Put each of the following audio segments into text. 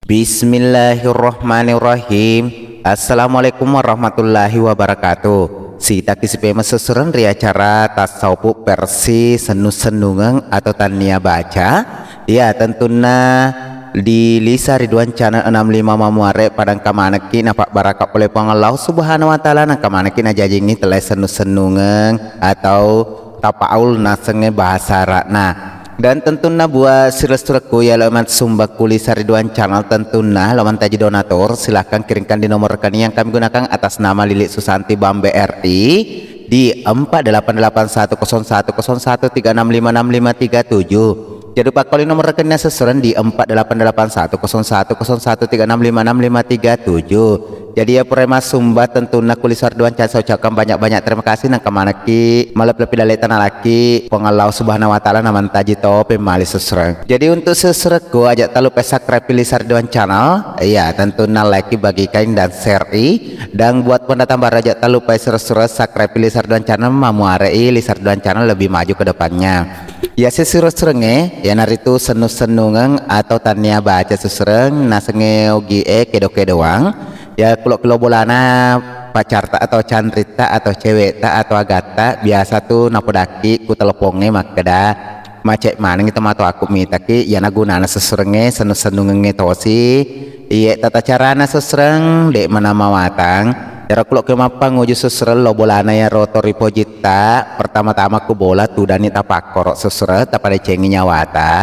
Bismillahirrahmanirrahim. Assalamualaikum warahmatullahi wabarakatuh. Sita kisipema sesuran ria acara tasawuf versi senu-senungan atau tania baca. Ya tentunya di Lisa Ridwan Channel 65 Mamuare padang kamanaki napak barakat oleh Allah Subhanahu wa taala nang kamanaki na jajing ni telah senu-senungan atau tapaul nasenge bahasa rakna. Dan tentunya buat sirasuraku ya laman Sumbaku Lisa Ridwan Channel tentunya laman taji donatur silahkan kirimkan di nomor rekening yang kami gunakan atas nama Lili Susanti Bambe RI di 48810101365657. Jadi Pak kali nomor rekeningnya sesuran di 48810101365657. Jadi ya Prema Sumba tentunya kulisar Ridwan Channel saya ucapkan banyak-banyak terima kasih nang kemana ki malah lebih dari tanah laki pengalau Subhanahu wa taala naman taji top pemali sesuran. Jadi untuk sesuatu ajak tak lupa subscribe Lisa Ridwan Channel ya tentunya like bagikan dan share dan buat pendatang baru ajak tak lupa subscribe Lisa Ridwan Channel Mamuare Lisa Ridwan Channel lebih maju ke depannya. Ya sesuatu-sesuatu ya naritu senu-senungan atau tania baca sesuatu nasenge ogi kedo-kedoang ya kalau bolana pacar tak atau cantrita atau cewek tak atau agata biasa tuh napodaki ku teleponnya makada macet maning itu atau aku mitaki ya naguna seserenge senu-senungan tosi iya tata carana sesereng dek mana mawatang cara kalau kemapa nguju sesereng lo bolana ya rotori pojita pertama-tama ku bola tuh dani tapakorok sesereng tapada cengi nyawata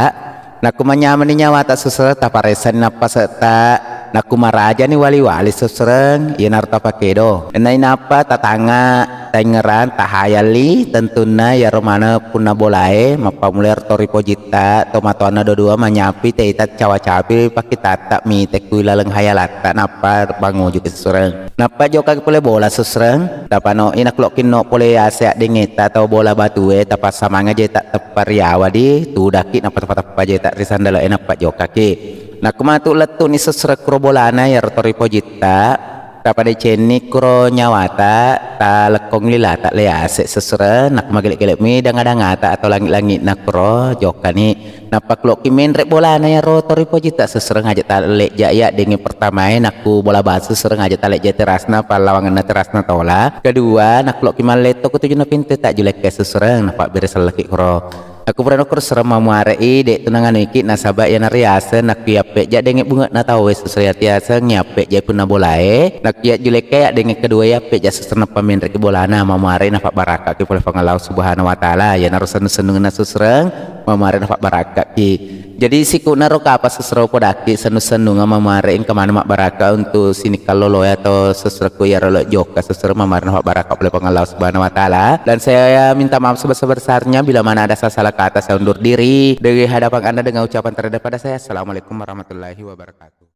nah kumanyamani nyawata sesereng taparesan napa serta naku maraja ni wali-wali sesereng ya narta pakedo enai napa tatanga tengeran tahayali tentunya ya romana punna bolae mapamuler tori pojita tomatona dodua manyapi teitat cawa-capi pakitata mi tekui laleng hayalata napa banguju sesereng napa joka pole bola sesereng tapano inaklokin no pole asea dengeta atau bola batue tapas samanga jeta tepariawa di tudaki napa tepat jeta risandala enak pak joka ki. Nah kumatu letu ni seserek krobolana ya rotori pojita kapada ceni kro nyawata ta lekong lila tak lease sesere nak magelek-gelek mi danga-danga atau langit-langit nak kro joka ni napa klok kimen rek bolana ya rotori pojita sesere ngajak ta lek jaya dengan pertama naku bola batu sesere ngajak ta lek jaya terasna palawangan terasna tola kedua nak klok kiman leto kutuju na pinte tak julek ke sesere napa beres leki kro. Aku pernah kur serem mamuare dek tunangan iki nasabak ya nariasa nak piape jak dengan bunga na tahu sesuai tiasa nyape jak pun na bolae nak ya julek kayak dengan kedua ya pe jak sesena pamin rek bolana mamuare nafak baraka ki pole pangalau Subhanahu wa taala ya narusan seneng na susreng mamuare nafak baraka ki. Jadi siku naro apa sesero podaki senu-senu mamuare kemana mak baraka untuk sini kalau lo atau sesuatu ya rolo joka sesero mamuare nafak baraka pole pangalau Subhanahu wa taala dan saya minta maaf sebesar-besarnya bila mana ada salah kata saya undur diri dari hadapan Anda dengan ucapan terhadap pada saya. Assalamualaikum warahmatullahi wabarakatuh.